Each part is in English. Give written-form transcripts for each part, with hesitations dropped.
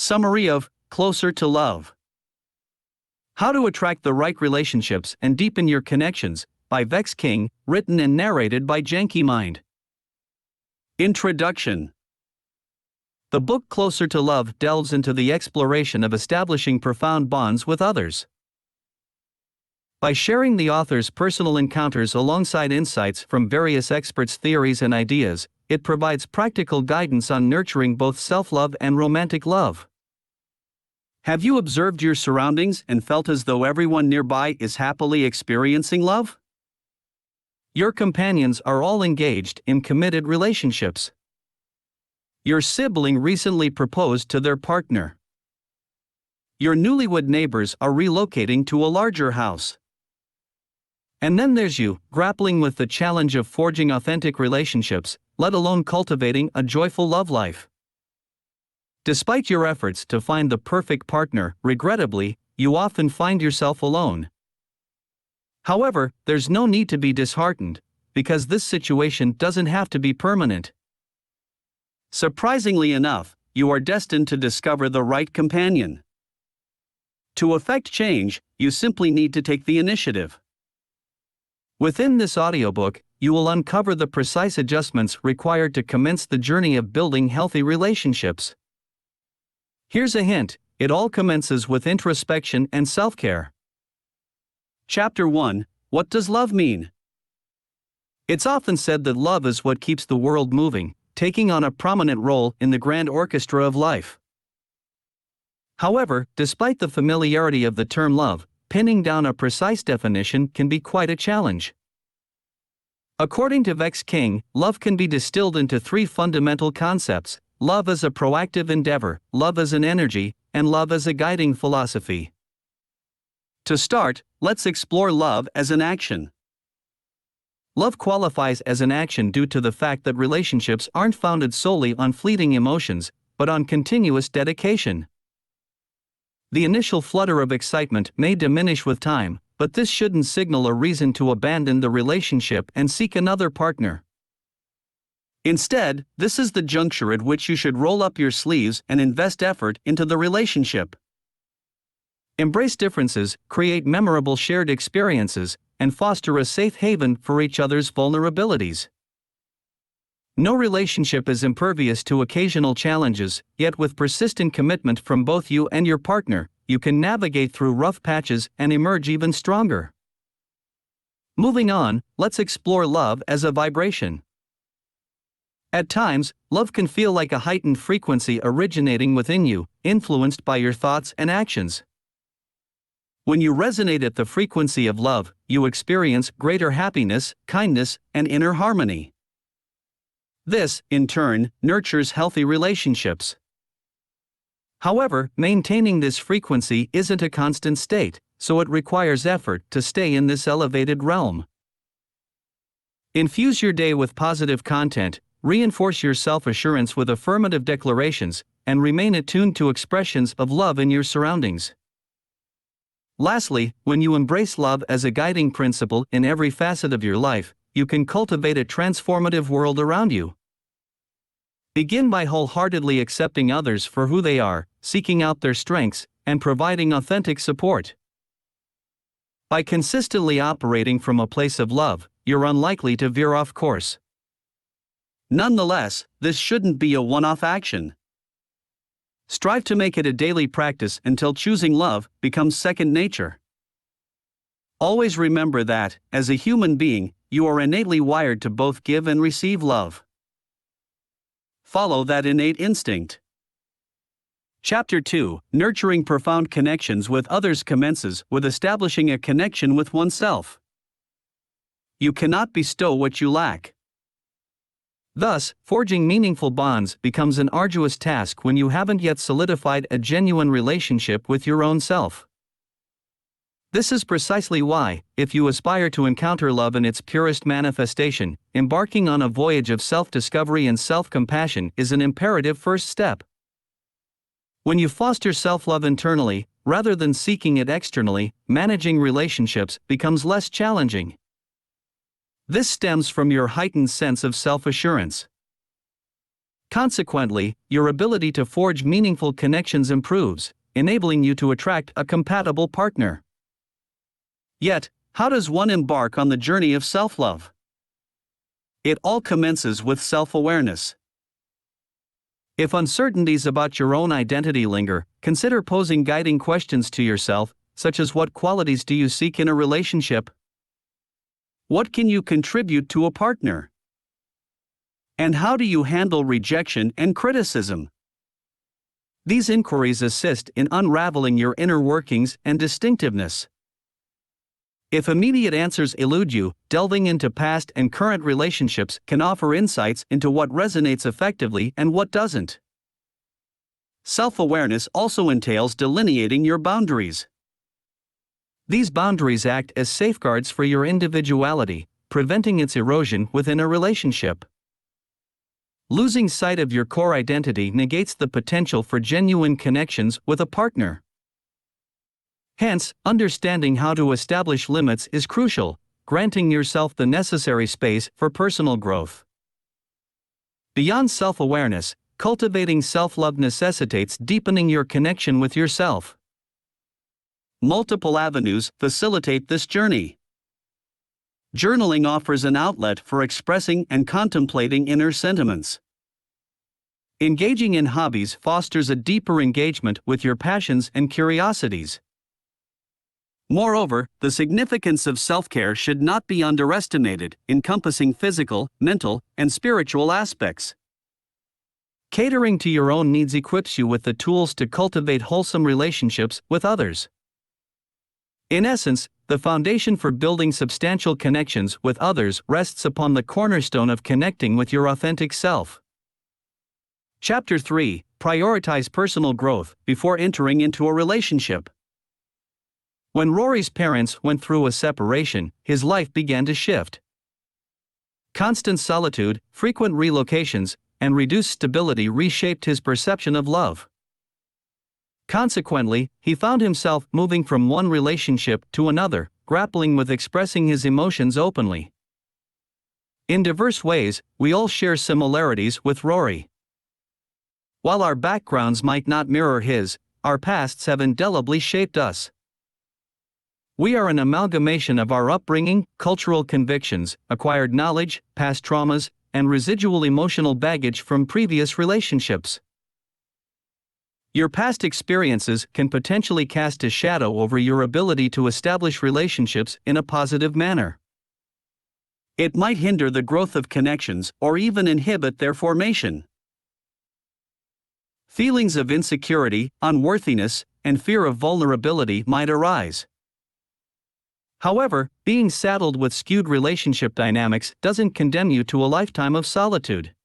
Summary of Closer to Love. How to Attract the Right Relationships and Deepen Your Connections, by Vex King, written and narrated by Janky Mind. Introduction. The book Closer to Love delves into the exploration of establishing profound bonds with others. By sharing the author's personal encounters alongside insights from various experts' theories and ideas, it provides practical guidance on nurturing both self-love and romantic love. Have you observed your surroundings and felt as though everyone nearby is happily experiencing love? Your companions are all engaged in committed relationships. Your sibling recently proposed to their partner. Your newlywed neighbors are relocating to a larger house. And then there's you, grappling with the challenge of forging authentic relationships, let alone cultivating a joyful love life. Despite your efforts to find the perfect partner, regrettably, you often find yourself alone. However, there's no need to be disheartened, because this situation doesn't have to be permanent. Surprisingly enough, you are destined to discover the right companion. To effect change, you simply need to take the initiative. Within this audiobook, you will uncover the precise adjustments required to commence the journey of building healthy relationships. Here's a hint: it all commences with introspection and self-care. Chapter 1: What does love mean? It's often said that love is what keeps the world moving, taking on a prominent role in the grand orchestra of life. However, despite the familiarity of the term love, pinning down a precise definition can be quite a challenge. According to Vex King, love can be distilled into three fundamental concepts: love as a proactive endeavor, love as an energy, and love as a guiding philosophy. To start, let's explore love as an action. Love qualifies as an action due to the fact that relationships aren't founded solely on fleeting emotions, but on continuous dedication. The initial flutter of excitement may diminish with time, but this shouldn't signal a reason to abandon the relationship and seek another partner. Instead, this is the juncture at which you should roll up your sleeves and invest effort into the relationship. Embrace differences, create memorable shared experiences, and foster a safe haven for each other's vulnerabilities. No relationship is impervious to occasional challenges, yet with persistent commitment from both you and your partner, you can navigate through rough patches and emerge even stronger. Moving on, let's explore love as a vibration. At times, love can feel like a heightened frequency originating within you, influenced by your thoughts and actions. When you resonate at the frequency of love, you experience greater happiness, kindness, and inner harmony. This, in turn, nurtures healthy relationships. However, maintaining this frequency isn't a constant state, so it requires effort to stay in this elevated realm. Infuse your day with positive content, reinforce your self-assurance with affirmative declarations, and remain attuned to expressions of love in your surroundings. Lastly, when you embrace love as a guiding principle in every facet of your life, you can cultivate a transformative world around you. Begin by wholeheartedly accepting others for who they are, seeking out their strengths, and providing authentic support. By consistently operating from a place of love, you're unlikely to veer off course. Nonetheless, this shouldn't be a one-off action. Strive to make it a daily practice until choosing love becomes second nature. Always remember that, as a human being, you are innately wired to both give and receive love. Follow that innate instinct. Chapter 2: Nurturing Profound Connections with Others commences with establishing a connection with oneself. You cannot bestow what you lack. Thus, forging meaningful bonds becomes an arduous task when you haven't yet solidified a genuine relationship with your own self. This is precisely why, if you aspire to encounter love in its purest manifestation, embarking on a voyage of self-discovery and self-compassion is an imperative first step. When you foster self-love internally, rather than seeking it externally, managing relationships becomes less challenging. This stems from your heightened sense of self-assurance. Consequently, your ability to forge meaningful connections improves, enabling you to attract a compatible partner. Yet, how does one embark on the journey of self-love? It all commences with self-awareness. If uncertainties about your own identity linger, consider posing guiding questions to yourself, such as what qualities do you seek in a relationship? What can you contribute to a partner? And how do you handle rejection and criticism? These inquiries assist in unraveling your inner workings and distinctiveness. If immediate answers elude you, delving into past and current relationships can offer insights into what resonates effectively and what doesn't. Self-awareness also entails delineating your boundaries. These boundaries act as safeguards for your individuality, preventing its erosion within a relationship. Losing sight of your core identity negates the potential for genuine connections with a partner. Hence, understanding how to establish limits is crucial, granting yourself the necessary space for personal growth. Beyond self-awareness, cultivating self-love necessitates deepening your connection with yourself. Multiple avenues facilitate this journey. Journaling offers an outlet for expressing and contemplating inner sentiments. Engaging in hobbies fosters a deeper engagement with your passions and curiosities. Moreover, the significance of self-care should not be underestimated, encompassing physical, mental, and spiritual aspects. Catering to your own needs equips you with the tools to cultivate wholesome relationships with others. In essence, the foundation for building substantial connections with others rests upon the cornerstone of connecting with your authentic self. Chapter 3: Prioritize personal growth before entering into a relationship. When Rory's parents went through a separation, his life began to shift. Constant solitude, frequent relocations, and reduced stability reshaped his perception of love. Consequently, he found himself moving from one relationship to another, grappling with expressing his emotions openly. In diverse ways, we all share similarities with Rory. While our backgrounds might not mirror his, our pasts have indelibly shaped us. We are an amalgamation of our upbringing, cultural convictions, acquired knowledge, past traumas, and residual emotional baggage from previous relationships. Your past experiences can potentially cast a shadow over your ability to establish relationships in a positive manner. It might hinder the growth of connections or even inhibit their formation. Feelings of insecurity, unworthiness, and fear of vulnerability might arise. However, being saddled with skewed relationship dynamics doesn't condemn you to a lifetime of solitude.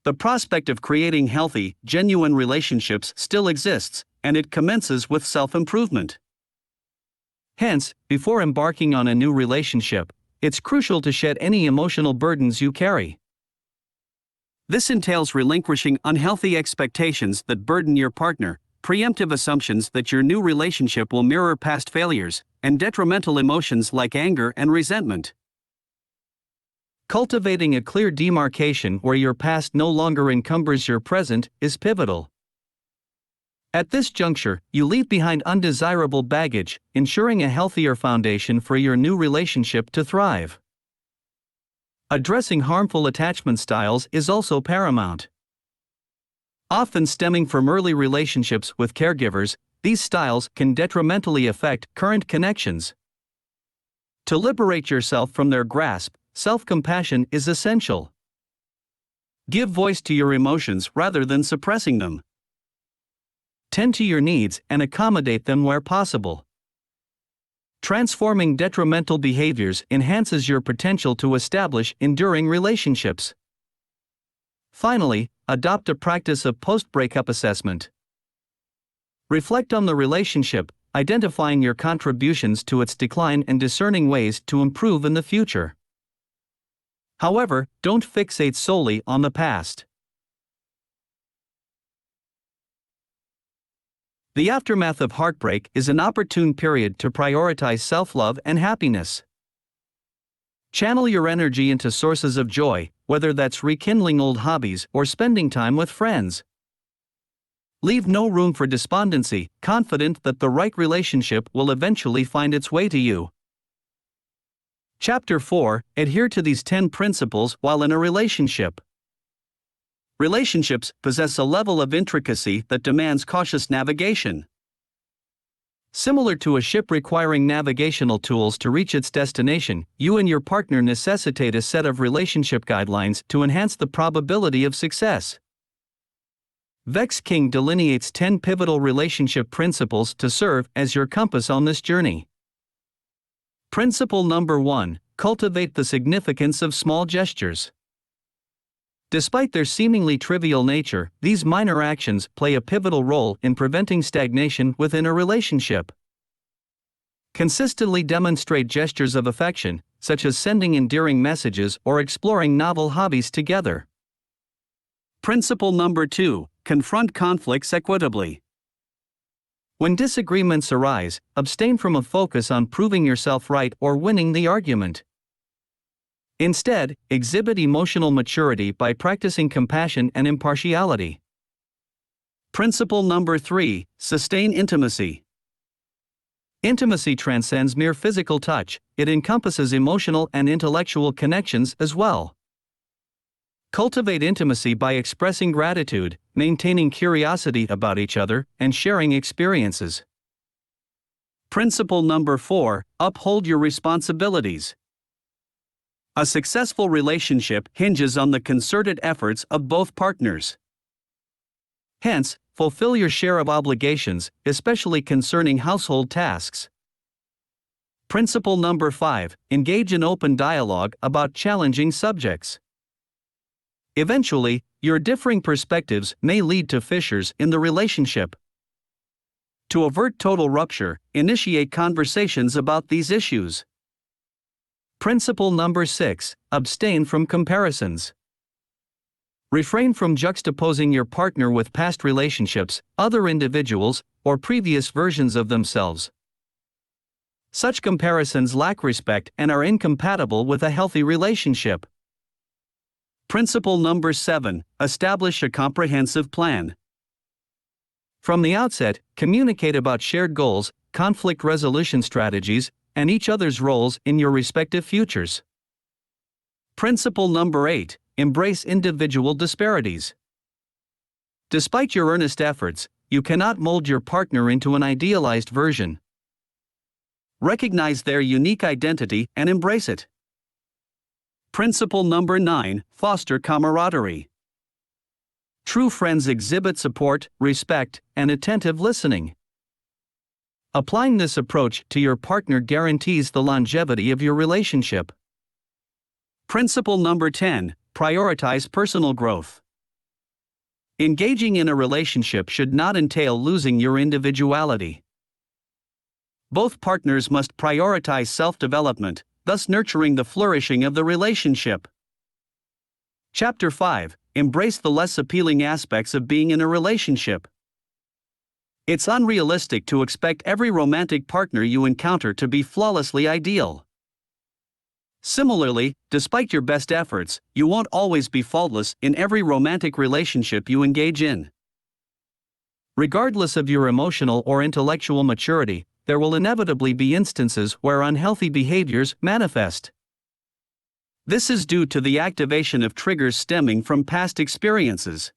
The prospect of creating healthy, genuine relationships still exists, and it commences with self-improvement. Hence, before embarking on a new relationship, it's crucial to shed any emotional burdens you carry. This entails relinquishing unhealthy expectations that burden your partner, preemptive assumptions that your new relationship will mirror past failures, and detrimental emotions like anger and resentment. Cultivating a clear demarcation where your past no longer encumbers your present is pivotal. At this juncture, you leave behind undesirable baggage, ensuring a healthier foundation for your new relationship to thrive. Addressing harmful attachment styles is also paramount. Often stemming from early relationships with caregivers, these styles can detrimentally affect current connections. To liberate yourself from their grasp, self-compassion is essential. Give voice to your emotions rather than suppressing them. Tend to your needs and accommodate them where possible. Transforming detrimental behaviors enhances your potential to establish enduring relationships. Finally, adopt a practice of post-breakup assessment. Reflect on the relationship, identifying your contributions to its decline and discerning ways to improve in the future. However, don't fixate solely on the past. The aftermath of heartbreak is an opportune period to prioritize self-love and happiness. Channel your energy into sources of joy, whether that's rekindling old hobbies or spending time with friends. Leave no room for despondency, confident that the right relationship will eventually find its way to you. Chapter 4. Adhere to these 10 principles while in a relationship. Relationships possess a level of intricacy that demands cautious navigation. Similar to a ship requiring navigational tools to reach its destination, you and your partner necessitate a set of relationship guidelines to enhance the probability of success. Vex King delineates 10 pivotal relationship principles to serve as your compass on this journey. Principle number 1: cultivate the significance of small gestures. Despite their seemingly trivial nature, these minor actions play a pivotal role in preventing stagnation within a relationship. Consistently demonstrate gestures of affection, such as sending endearing messages or exploring novel hobbies together. Principle number 2: confront conflicts equitably. When disagreements arise, abstain from a focus on proving yourself right or winning the argument. Instead, exhibit emotional maturity by practicing compassion and impartiality. Principle number 3: sustain intimacy. Intimacy transcends mere physical touch, it encompasses emotional and intellectual connections as well. Cultivate intimacy by expressing gratitude, maintaining curiosity about each other, and sharing experiences. Principle number 4: uphold your responsibilities. A successful relationship hinges on the concerted efforts of both partners. Hence, fulfill your share of obligations, especially concerning household tasks. Principle number 5: engage in open dialogue about challenging subjects. Eventually, your differing perspectives may lead to fissures in the relationship. To avert total rupture, initiate conversations about these issues. Principle number 6: abstain from comparisons. Refrain from juxtaposing your partner with past relationships, other individuals, or previous versions of themselves. Such comparisons lack respect and are incompatible with a healthy relationship. Principle number 7: establish a comprehensive plan. From the outset, communicate about shared goals, conflict resolution strategies, and each other's roles in your respective futures. Principle number 8: embrace individual disparities. Despite your earnest efforts, you cannot mold your partner into an idealized version. Recognize their unique identity and embrace it. Principle number 9: foster camaraderie. True friends exhibit support, respect, and attentive listening. Applying this approach to your partner guarantees the longevity of your relationship. Principle number 10: prioritize personal growth. Engaging in a relationship should not entail losing your individuality. Both partners must prioritize self-development, thus nurturing the flourishing of the relationship. Chapter 5: embrace the less appealing aspects of being in a relationship. It's unrealistic to expect every romantic partner you encounter to be flawlessly ideal. Similarly, despite your best efforts, you won't always be faultless in every romantic relationship you engage in. Regardless of your emotional or intellectual maturity, there will inevitably be instances where unhealthy behaviors manifest. This is due to the activation of triggers stemming from past experiences.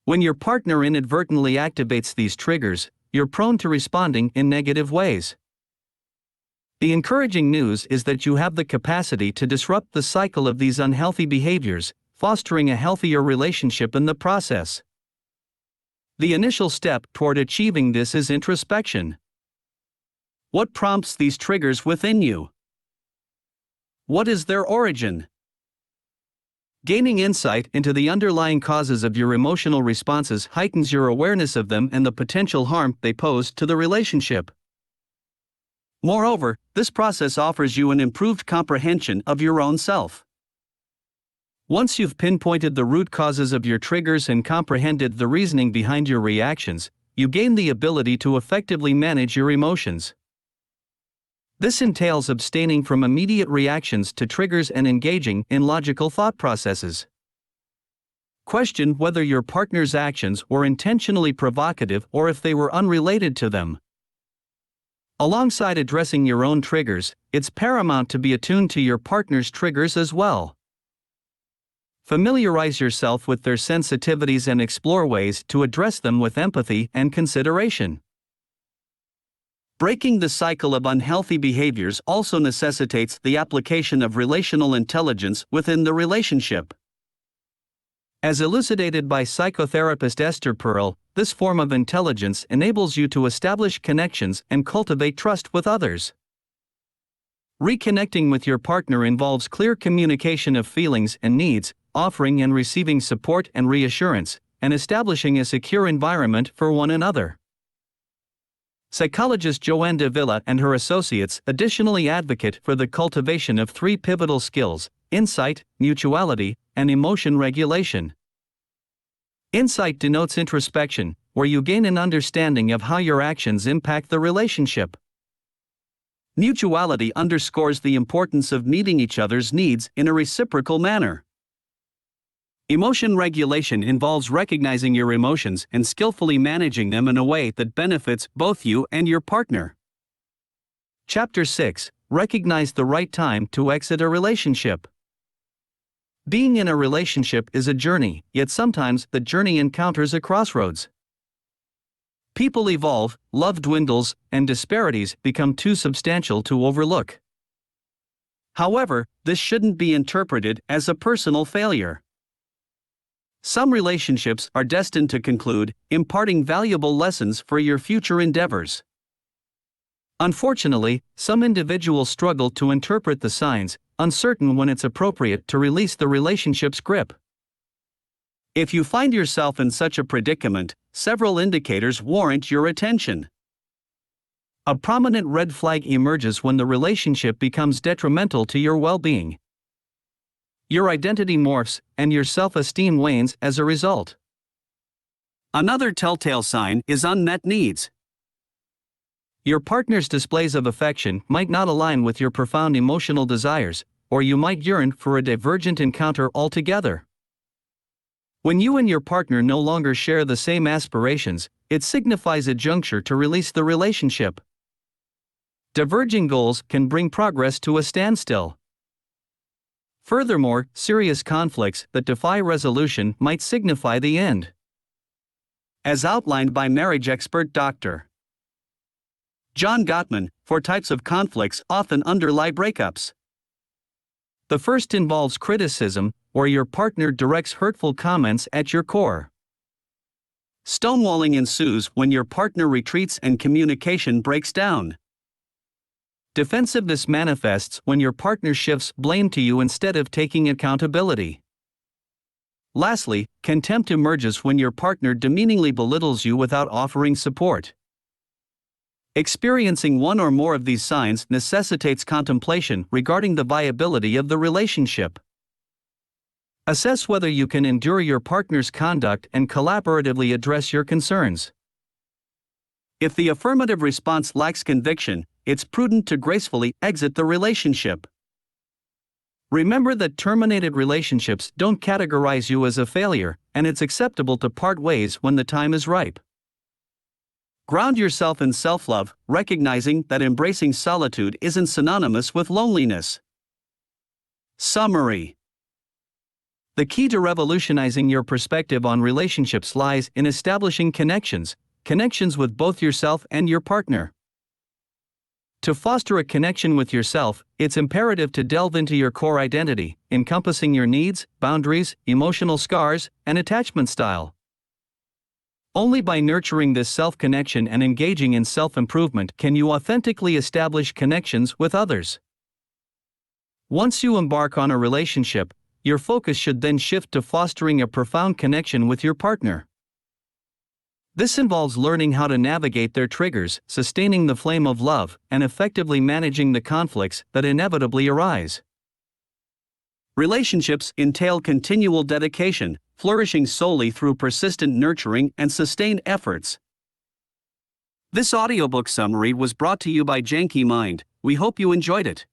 When your partner inadvertently activates these triggers, you're prone to responding in negative ways. The encouraging news is that you have the capacity to disrupt the cycle of these unhealthy behaviors, fostering a healthier relationship in the process. The initial step toward achieving this is introspection. What prompts these triggers within you? What is their origin? Gaining insight into the underlying causes of your emotional responses heightens your awareness of them and the potential harm they pose to the relationship. Moreover, this process offers you an improved comprehension of your own self. Once you've pinpointed the root causes of your triggers and comprehended the reasoning behind your reactions, you gain the ability to effectively manage your emotions. This entails abstaining from immediate reactions to triggers and engaging in logical thought processes. Question whether your partner's actions were intentionally provocative or if they were unrelated to them. Alongside addressing your own triggers, it's paramount to be attuned to your partner's triggers as well. Familiarize yourself with their sensitivities and explore ways to address them with empathy and consideration. Breaking the cycle of unhealthy behaviors also necessitates the application of relational intelligence within the relationship. As elucidated by psychotherapist Esther Perel, this form of intelligence enables you to establish connections and cultivate trust with others. Reconnecting with your partner involves clear communication of feelings and needs, offering and receiving support and reassurance, and establishing a secure environment for one another. Psychologist Joanne de Villa and her associates additionally advocate for the cultivation of three pivotal skills: insight, mutuality, and emotion regulation. Insight denotes introspection, where you gain an understanding of how your actions impact the relationship. Mutuality underscores the importance of meeting each other's needs in a reciprocal manner. Emotion regulation involves recognizing your emotions and skillfully managing them in a way that benefits both you and your partner. Chapter 6: Recognize the right time to exit a relationship. Being in a relationship is a journey, yet sometimes the journey encounters a crossroads. People evolve, love dwindles, and disparities become too substantial to overlook. However, this shouldn't be interpreted as a personal failure. Some relationships are destined to conclude, imparting valuable lessons for your future endeavors. Unfortunately, some individuals struggle to interpret the signs, uncertain when it's appropriate to release the relationship's grip. If you find yourself in such a predicament, several indicators warrant your attention. A prominent red flag emerges when the relationship becomes detrimental to your well-being. Your identity morphs, and your self-esteem wanes as a result. Another telltale sign is unmet needs. Your partner's displays of affection might not align with your profound emotional desires, or you might yearn for a divergent encounter altogether. When you and your partner no longer share the same aspirations, it signifies a juncture to release the relationship. Diverging goals can bring progress to a standstill. Furthermore, serious conflicts that defy resolution might signify the end. As outlined by marriage expert Dr. John Gottman, 4 types of conflicts often underlie breakups. The first involves criticism, where your partner directs hurtful comments at your core. Stonewalling ensues when your partner retreats and communication breaks down. Defensiveness manifests when your partner shifts blame to you instead of taking accountability. Lastly, contempt emerges when your partner demeaningly belittles you without offering support. Experiencing one or more of these signs necessitates contemplation regarding the viability of the relationship. Assess whether you can endure your partner's conduct and collaboratively address your concerns. If the affirmative response lacks conviction, it's prudent to gracefully exit the relationship. Remember that terminated relationships don't categorize you as a failure, and it's acceptable to part ways when the time is ripe. Ground yourself in self-love, recognizing that embracing solitude isn't synonymous with loneliness. Summary: the key to revolutionizing your perspective on relationships lies in establishing connections with both yourself and your partner. To foster a connection with yourself, it's imperative to delve into your core identity, encompassing your needs, boundaries, emotional scars, and attachment style. Only by nurturing this self-connection and engaging in self-improvement can you authentically establish connections with others. Once you embark on a relationship, your focus should then shift to fostering a profound connection with your partner. This involves learning how to navigate their triggers, sustaining the flame of love, and effectively managing the conflicts that inevitably arise. Relationships entail continual dedication, flourishing solely through persistent nurturing and sustained efforts. This audiobook summary was brought to you by Janky Mind, We hope you enjoyed it.